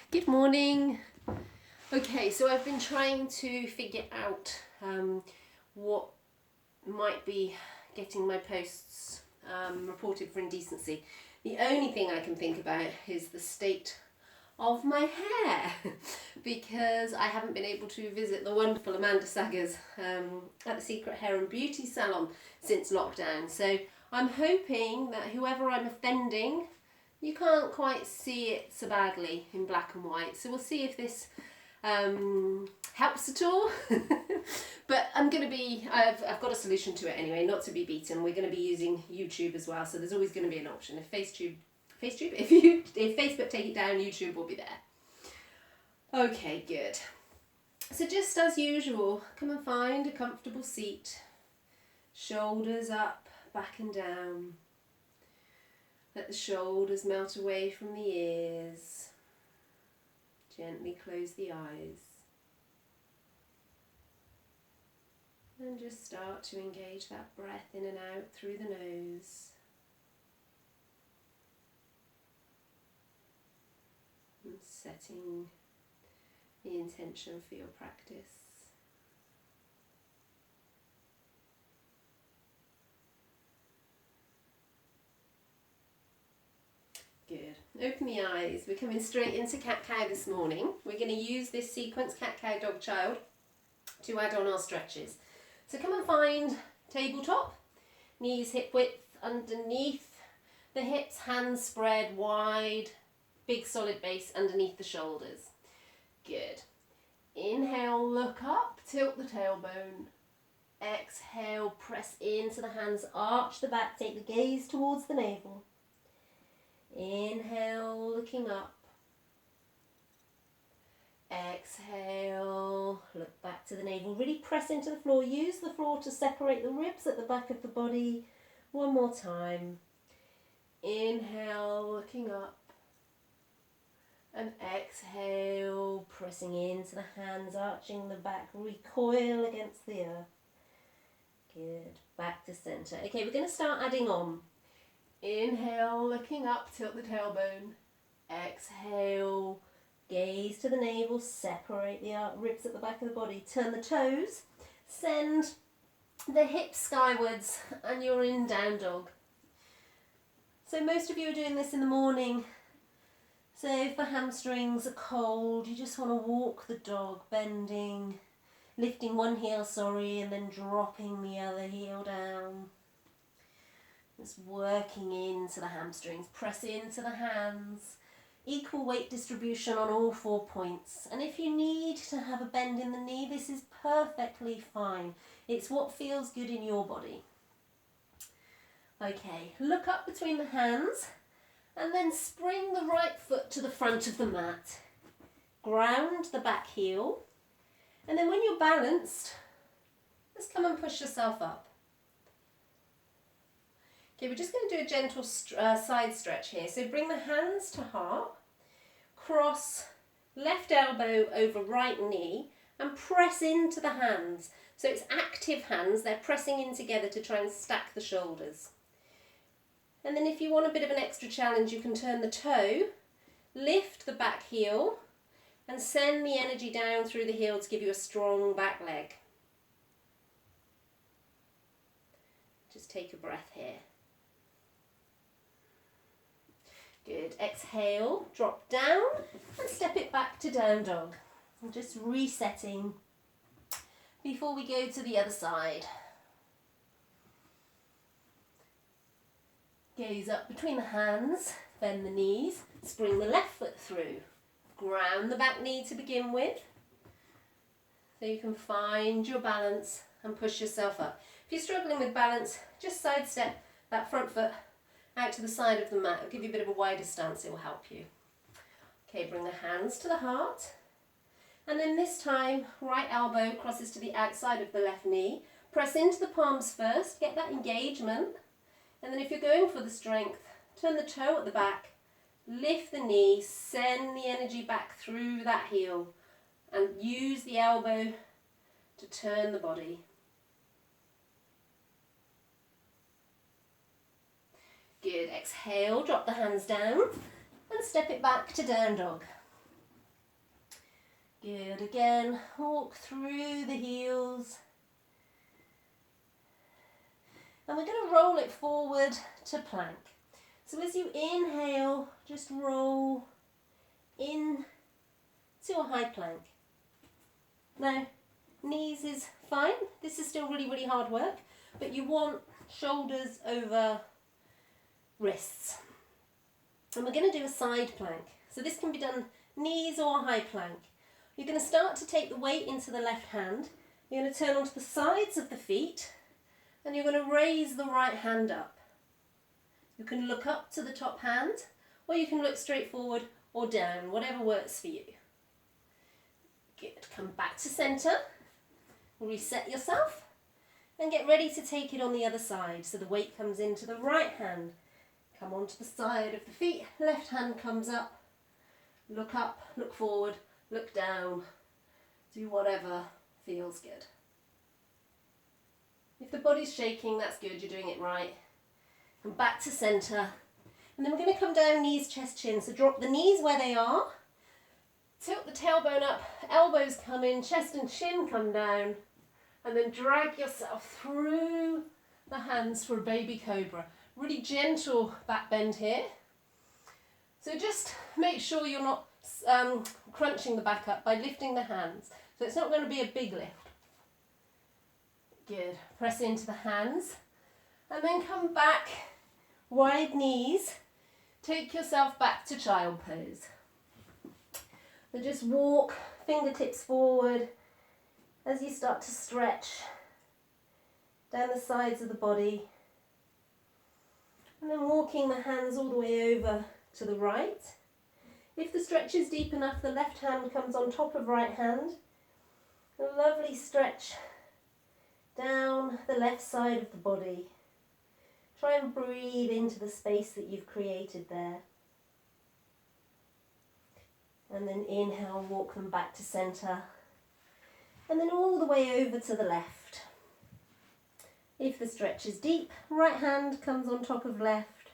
Good morning. Okay, so I've been trying to figure out what might be getting my posts reported for indecency. The only thing I can think about is the state of my hair because I haven't been able to visit the wonderful Amanda Saggers at the Secret Hair and Beauty Salon since lockdown. So I'm hoping that whoever I'm offending, you can't quite see it so badly in black and white. So we'll see if this helps at all. But I've got a solution to it anyway, not to be beaten. We're going to be using YouTube as well, so there's always going to be an option. If Facebook take it down, YouTube will be there. Okay, good. So just as usual, come and find a comfortable seat. Shoulders up, back and down. Let the shoulders melt away from the ears. Gently close the eyes. And just start to engage that breath in and out through the nose. And setting the intention for your practice. Good. Open the eyes. We're coming straight into cat-cow this morning. We're going to use this sequence, cat-cow, dog-child, to add on our stretches. So come and find tabletop, knees hip width underneath the hips, hands spread wide, big solid base underneath the shoulders. Good. Inhale, look up, tilt the tailbone. Exhale, press into the hands, arch the back, take the gaze towards the navel. Inhale, looking up. Exhale, look back to the navel. Really press into the floor. Use the floor to separate the ribs at the back of the body. One more time. Inhale, looking up. And exhale, pressing into the hands, arching the back. Recoil against the earth. Good. Back to center. Okay, we're going to start adding on. Inhale, looking up, tilt the tailbone. Exhale, gaze to the navel, separate the ribs at the back of the body. Turn the toes, send the hips skywards, and you're in down dog. So most of you are doing this in the morning. So if the hamstrings are cold, you just want to walk the dog, bending, lifting one heel, and then dropping the other heel down. Just working into the hamstrings, press into the hands, equal weight distribution on all 4 points. And if you need to have a bend in the knee, this is perfectly fine. It's what feels good in your body. Okay, look up between the hands and then spring the right foot to the front of the mat. Ground the back heel. And then when you're balanced, just come and push yourself up. Okay, we're just going to do a gentle side stretch here. So bring the hands to heart, cross left elbow over right knee and press into the hands. So it's active hands, they're pressing in together to try and stack the shoulders. And then if you want a bit of an extra challenge, you can turn the toe, lift the back heel and send the energy down through the heel to give you a strong back leg. Just take a breath here. Good. Exhale, drop down and step it back to down dog. I'm just resetting before we go to the other side. Gaze up between the hands, bend the knees, spring the left foot through. Ground the back knee to begin with. So you can find your balance and push yourself up. If you're struggling with balance, just sidestep that front foot out to the side of the mat. It'll give you a bit of a wider stance, it will help you. Okay, bring the hands to the heart. And then this time, right elbow crosses to the outside of the left knee. Press into the palms first, get that engagement. And then if you're going for the strength, turn the toe at the back, lift the knee, send the energy back through that heel. And use the elbow to turn the body. Good. Exhale, drop the hands down and step it back to down dog. Good, again, walk through the heels. And we're going to roll it forward to plank. So as you inhale, just roll in to a high plank. Now, knees is fine. This is still really, really hard work, but you want shoulders over wrists. And we're going to do a side plank. So this can be done knees or high plank. You're going to start to take the weight into the left hand. You're going to turn onto the sides of the feet, and you're going to raise the right hand up. You can look up to the top hand, or you can look straight forward or down, whatever works for you. Good. Come back to centre, reset yourself, and get ready to take it on the other side. So the weight comes into the right hand. Come onto the side of the feet, left hand comes up, look up, look forward, look down, do whatever feels good. If the body's shaking, that's good, you're doing it right. Come back to centre, and then we're going to come down, knees, chest, chin. So drop the knees where they are, tilt the tailbone up, elbows come in, chest and chin come down, and then drag yourself through the hands for a baby cobra. Really gentle back bend here. So just make sure you're not crunching the back up by lifting the hands. So it's not going to be a big lift. Good. Press into the hands and then come back, wide knees. Take yourself back to child pose. So just walk, fingertips forward as you start to stretch down the sides of the body. And then walking the hands all the way over to the right. If the stretch is deep enough, the left hand comes on top of right hand. A lovely stretch down the left side of the body. Try and breathe into the space that you've created there. And then inhale, walk them back to centre. And then all the way over to the left. If the stretch is deep, right hand comes on top of left.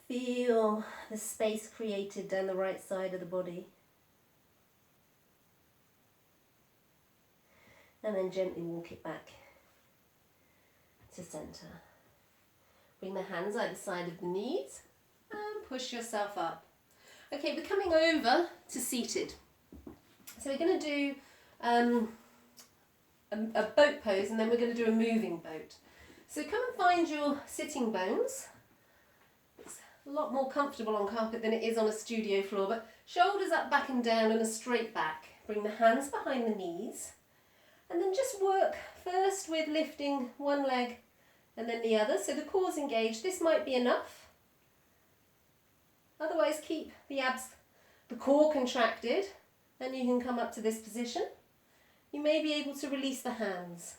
Feel the space created down the right side of the body. And then gently walk it back to centre. Bring the hands either side of the knees and push yourself up. Okay, we're coming over to seated. So we're going to do a boat pose, and then we're going to do a moving boat. So come and find your sitting bones. It's a lot more comfortable on carpet than it is on a studio floor, but shoulders up, back and down, and a straight back. Bring the hands behind the knees, and then just work first with lifting one leg and then the other. So the core's engaged. This might be enough. Otherwise, keep the abs, the core contracted, and you can come up to this position. You may be able to release the hands.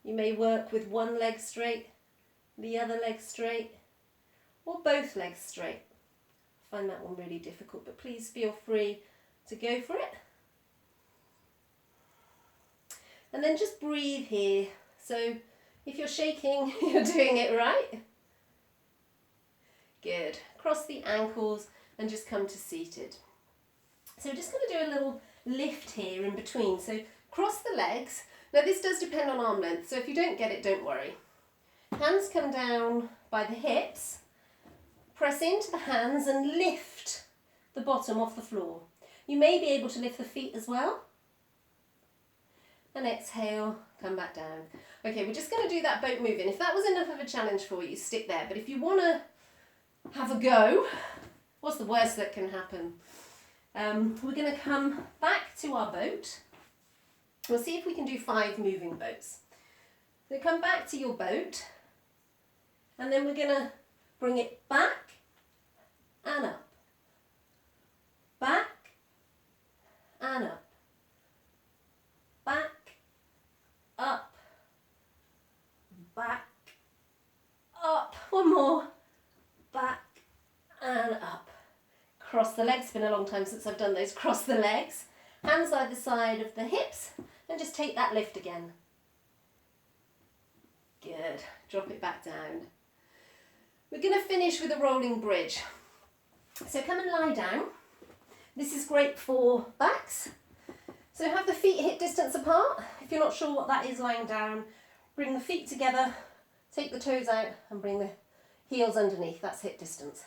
You may work with one leg straight, the other leg straight, or both legs straight. I find that one really difficult, but please feel free to go for it. And then just breathe here. So if you're shaking, you're doing it right. Good. Cross the ankles and just come to seated. So we're just going to do a little lift here in between. So cross the legs. Now this does depend on arm length, so if you don't get it, don't worry. Hands come down by the hips. Press into the hands and lift the bottom off the floor. You may be able to lift the feet as well. And exhale, come back down. Okay, we're just going to do that boat moving. If that was enough of a challenge for you, stick there. But if you want to have a go, what's the worst that can happen? We're going to come back to our boat. We'll see if we can do 5 moving boats. So come back to your boat, and then we're going to bring it back and up. Back and up. Back, up, back, up. One more. Back and up. Cross the legs. It's been a long time since I've done those. Cross the legs. Hands either side of the hips, and just take that lift again. Good. Drop it back down. We're going to finish with a rolling bridge. So come and lie down. This is great for backs. So have the feet hip distance apart. If you're not sure what that is lying down, bring the feet together, take the toes out and bring the heels underneath. That's hip distance.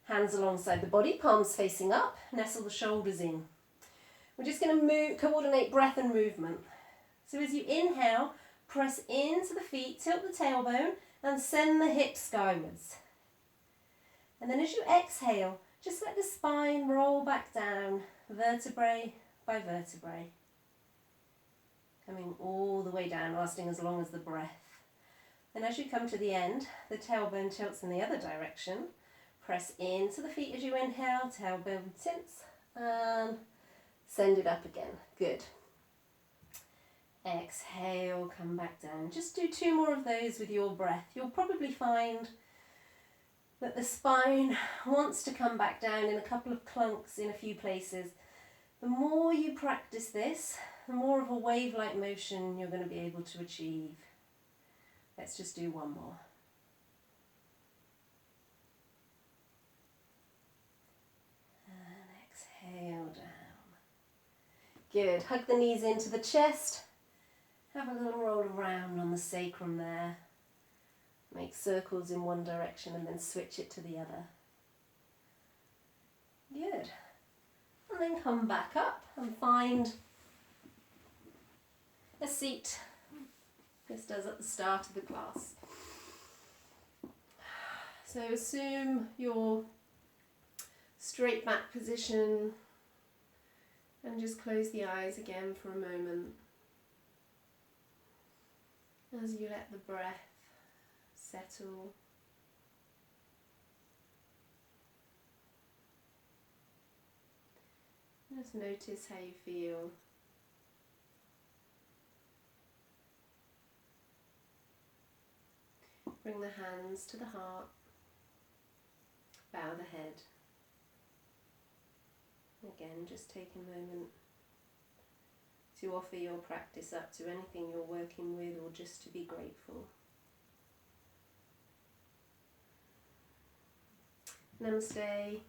Hands alongside the body, palms facing up, nestle the shoulders in. We're just going to coordinate breath and movement. So as you inhale, press into the feet, tilt the tailbone and send the hips skywards. And then as you exhale, just let the spine roll back down, vertebrae by vertebrae. Coming all the way down, lasting as long as the breath. Then as you come to the end, the tailbone tilts in the other direction. Press into the feet as you inhale, tailbone tilts, and send it up again. Good. Exhale, come back down. Just do 2 more of those with your breath. You'll probably find that the spine wants to come back down in a couple of clunks in a few places. The more you practice this, the more of a wave-like motion you're going to be able to achieve. Let's just do 1 more. And exhale down. Good. Hug the knees into the chest. Have a little roll around on the sacrum there. Make circles in one direction and then switch it to the other. Good. And then come back up and find a seat, just as at the start of the class. So assume your straight back position and just close the eyes again for a moment as you let the breath settle. Just notice how you feel. Bring the hands to the heart. Bow the head. Again, just take a moment to offer your practice up to anything you're working with or just to be grateful. Namaste.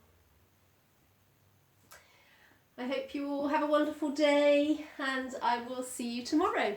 I hope you all have a wonderful day and I will see you tomorrow.